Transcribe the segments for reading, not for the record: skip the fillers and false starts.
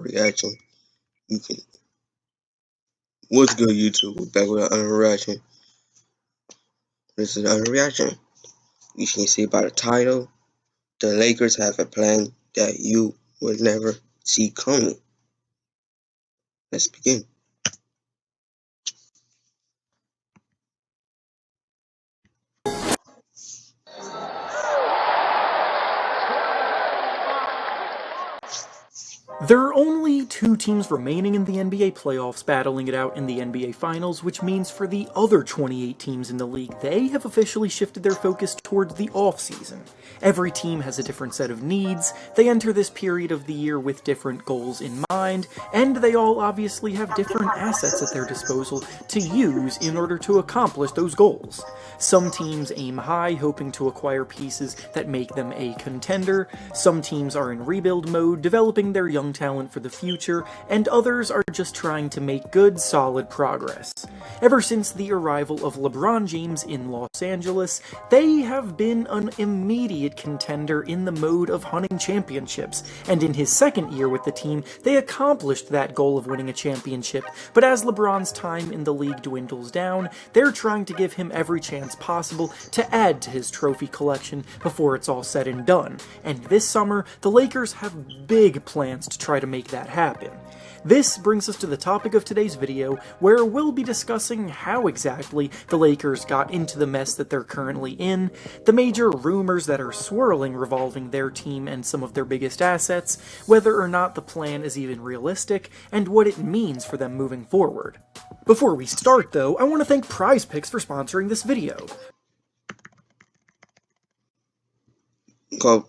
reaction. You can. What's good, YouTube? We're back with another reaction. This is another reaction. You can see by the title, the Lakers have a plan that you would never see coming. Let's begin. There are only 2 teams remaining in the NBA playoffs battling it out in the NBA Finals, which means for the other 28 teams in the league, they have officially shifted their focus towards the offseason. Every team has a different set of needs, they enter this period of the year with different goals in mind, and they all obviously have different assets at their disposal to use in order to accomplish those goals. Some teams aim high, hoping to acquire pieces that make them a contender, some teams are in rebuild mode, developing their young talent for the future, and others are just trying to make good, solid progress. Ever since the arrival of LeBron James in Los Angeles, they have been an immediate contender in the mode of hunting championships, and in his second year with the team, they accomplished that goal of winning a championship, but as LeBron's time in the league dwindles down, they're trying to give him every chance possible to add to his trophy collection before it's all said and done, and this summer, the Lakers have big plans to try to make that happen. This brings us to the topic of today's video, where we'll be discussing how exactly the Lakers got into the mess that they're currently in, the major rumors that are swirling revolving their team and some of their biggest assets, whether or not the plan is even realistic, and what it means for them moving forward. Before we start though, I want to thank PrizePicks for sponsoring this video. Go.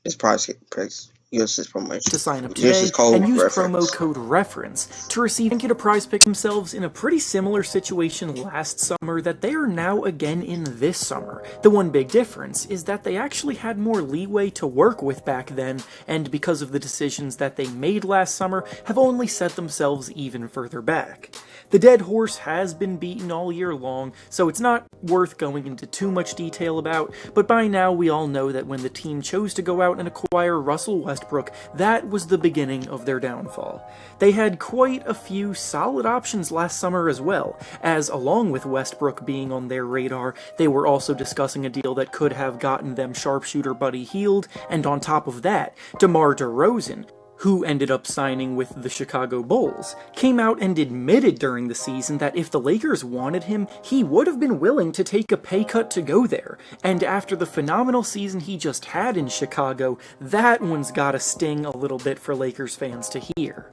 It's PrizePicks. Use this promotion to sign up today and use promo code REFERENCE to receive. Thank you to PrizePicks themselves in a pretty similar situation last summer that they are now again in this summer. The one big difference is that they actually had more leeway to work with back then, and because of the decisions that they made last summer, have only set themselves even further back. The dead horse has been beaten all year long, so it's not worth going into too much detail about, but by now we all know that when the team chose to go out and acquire Russell Westbrook, that was the beginning of their downfall. They had quite a few solid options last summer as well, as along with Westbrook being on their radar, they were also discussing a deal that could have gotten them sharpshooter Buddy Hield, and on top of that, DeMar DeRozan, who ended up signing with the Chicago Bulls, came out and admitted during the season that if the Lakers wanted him, he would have been willing to take a pay cut to go there, and after the phenomenal season he just had in Chicago, that one's gotta sting a little bit for Lakers fans to hear.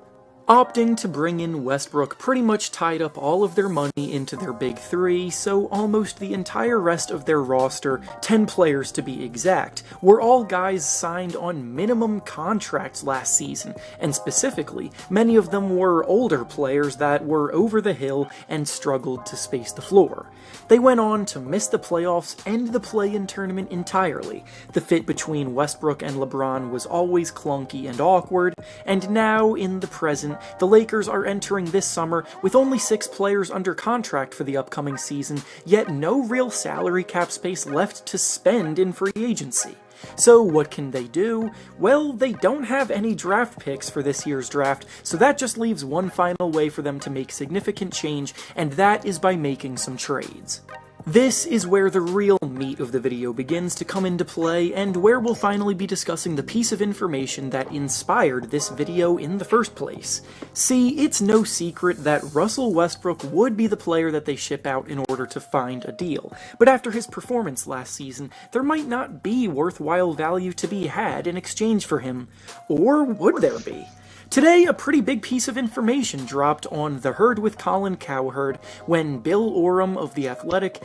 Opting to bring in Westbrook pretty much tied up all of their money into their big three, so almost the entire rest of their roster, 10 players to be exact, were all guys signed on minimum contracts last season, and specifically, many of them were older players that were over the hill and struggled to space the floor. They went on to miss the playoffs and the play-in tournament entirely. The fit between Westbrook and LeBron was always clunky and awkward, and now, in the present, the Lakers are entering this summer with only 6 players under contract for the upcoming season, yet no real salary cap space left to spend in free agency. So what can they do? Well, they don't have any draft picks for this year's draft, so that just leaves one final way for them to make significant change, and that is by making some trades. This is where the real meat of the video begins to come into play, and where we'll finally be discussing the piece of information that inspired this video in the first place. See, it's no secret that Russell Westbrook would be the player that they ship out in order to find a deal, but after his performance last season, there might not be worthwhile value to be had in exchange for him. Or would there be? Today, a pretty big piece of information dropped on The Herd with Colin Cowherd when Bill Oram of The Athletic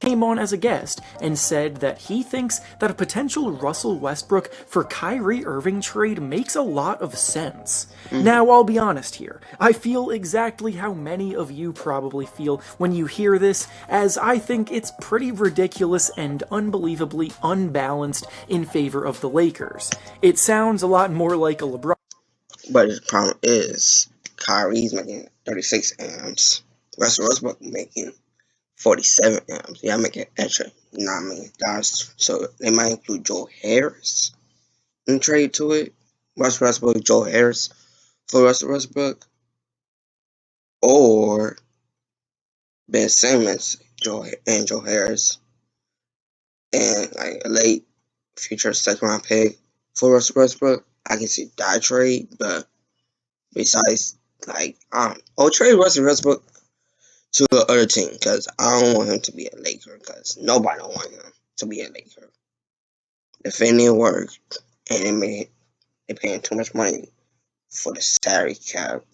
came on as a guest and said that he thinks that a potential Russell Westbrook for Kyrie Irving trade makes a lot of sense. Now, I'll be honest here. I feel exactly how many of you probably feel when you hear this, as I think it's pretty ridiculous and unbelievably unbalanced in favor of the Lakers. It sounds a lot more like a LeBron. But the problem is, Kyrie's making 36 amps. Russell Westbrook making 47 amps. Yeah, I'm making extra Nah, I mean, that's so they might include Joe Harris in trade to it. Russell Westbrook, Joe Harris for Russell Westbrook, or Ben Simmons, Joe Harris, and like a late future second round pick for Russell Westbrook. I can see that trade, but besides, like, trade Russell Westbrook to the other team because I don't want him to be a Laker because nobody don't want him to be a Laker. Defending work, and they paying too much money for the salary cap.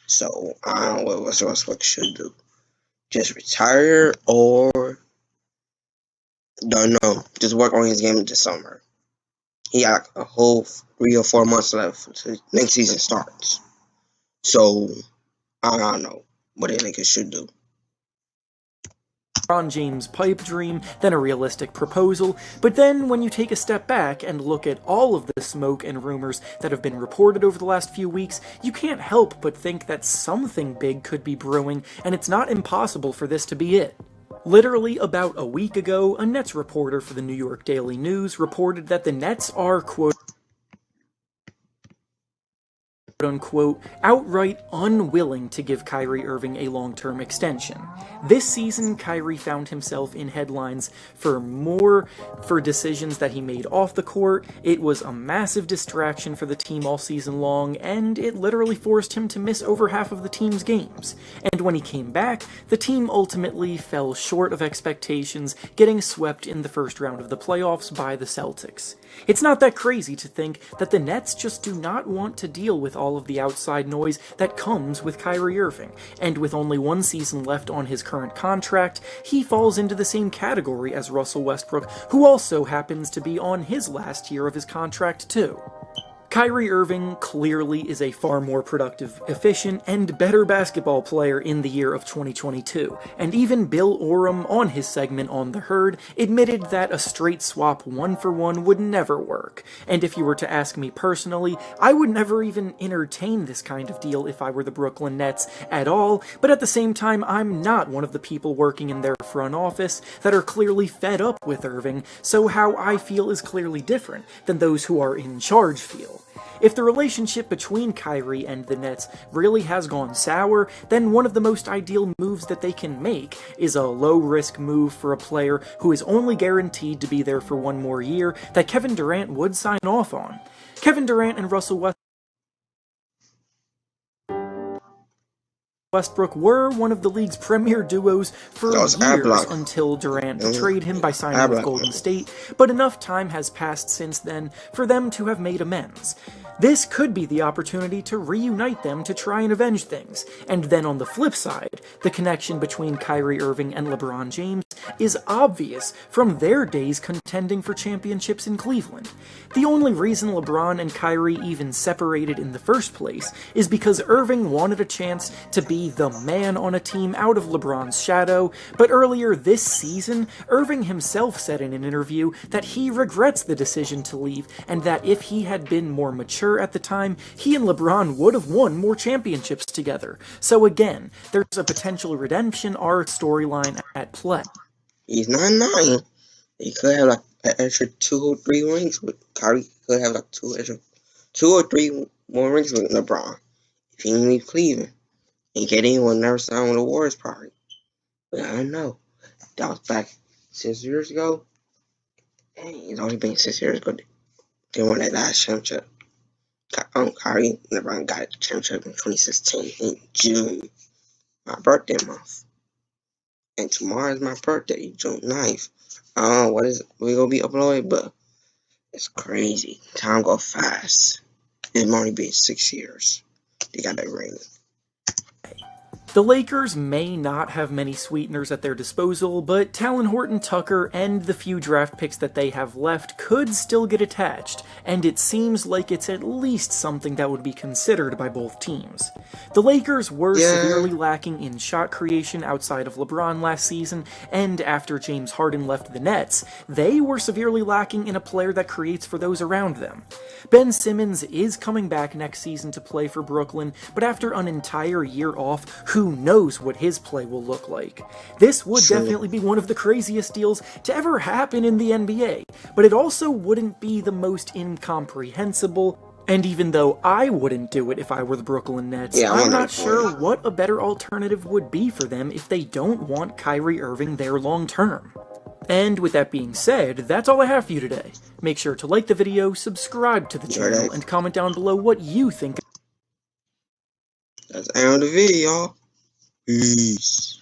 So I don't know what Russell Westbrook should do. Just retire or don't know. Just work on his game this summer. He got a whole 3 or 4 months left until next season starts. So I don't know what the Lakers should do. LeBron James' pipe dream, then a realistic proposal, but then when you take a step back and look at all of the smoke and rumors that have been reported over the last few weeks, you can't help but think that something big could be brewing, and it's not impossible for this to be it. Literally about a week ago, a Nets reporter for the New York Daily News reported that the Nets are, quote unquote, outright unwilling to give Kyrie Irving a long-term extension. This season, Kyrie found himself in headlines for decisions that he made off the court. It was a massive distraction for the team all season long, and it literally forced him to miss over half of the team's games. And when he came back, the team ultimately fell short of expectations, getting swept in the first round of the playoffs by the Celtics. It's not that crazy to think that the Nets just do not want to deal with all of the outside noise that comes with Kyrie Irving, and with only one season left on his current contract, he falls into the same category as Russell Westbrook, who also happens to be on his last year of his contract too. Kyrie Irving clearly is a far more productive, efficient, and better basketball player in the year of 2022, and even Bill Oram on his segment on The Herd admitted that a straight swap 1-for-1 would never work, and if you were to ask me personally, I would never even entertain this kind of deal if I were the Brooklyn Nets at all, but at the same time I'm not one of the people working in their front office that are clearly fed up with Irving, so how I feel is clearly different than those who are in charge feel. If the relationship between Kyrie and the Nets really has gone sour, then one of the most ideal moves that they can make is a low-risk move for a player who is only guaranteed to be there for one more year that Kevin Durant would sign off on. Kevin Durant and Russell Westbrook were one of the league's premier duos for years until Durant betrayed him by signing with Golden State, but enough time has passed since then for them to have made amends. This could be the opportunity to reunite them to try and avenge things. And then on the flip side, the connection between Kyrie Irving and LeBron James is obvious from their days contending for championships in Cleveland. The only reason LeBron and Kyrie even separated in the first place is because Irving wanted a chance to be the man on a team out of LeBron's shadow, but earlier this season, Irving himself said in an interview that he regrets the decision to leave, and that if he had been more mature at the time, he and LeBron would have won more championships together. So again, there's a potential redemption arc storyline at play. He's not 9. He could have like an extra 2 or 3 rings with Kyrie. Could have like 2 or 3 more rings with LeBron if he didn't leave Cleveland. And KD will never sign with the Warriors probably. But I don't know. That was back 6 years ago. Dang, it's only been 6 years ago. They won that last championship. Kyrie and LeBron got a championship in 2016 in June, my birthday month. And tomorrow is my birthday, June 9th. I don't know what we're going to be uploading, but it's crazy. Time go fast. It's only been 6 years. They got that ring. The Lakers may not have many sweeteners at their disposal, but Talen Horton-Tucker and the few draft picks that they have left could still get attached, and it seems like it's at least something that would be considered by both teams. The Lakers were severely lacking in shot creation outside of LeBron last season, and after James Harden left the Nets, they were severely lacking in a player that creates for those around them. Ben Simmons is coming back next season to play for Brooklyn, but after an entire year off, who who knows what his play will look like. This would definitely be one of the craziest deals to ever happen in the NBA, but it also wouldn't be the most incomprehensible. And even though I wouldn't do it if I were the Brooklyn Nets, I'm not sure what a better alternative would be for them if they don't want Kyrie Irving there long term. And with that being said, that's all I have for you today. Make sure to like the video, subscribe to the channel, and comment down below what you think. That's the end of the video. Peace.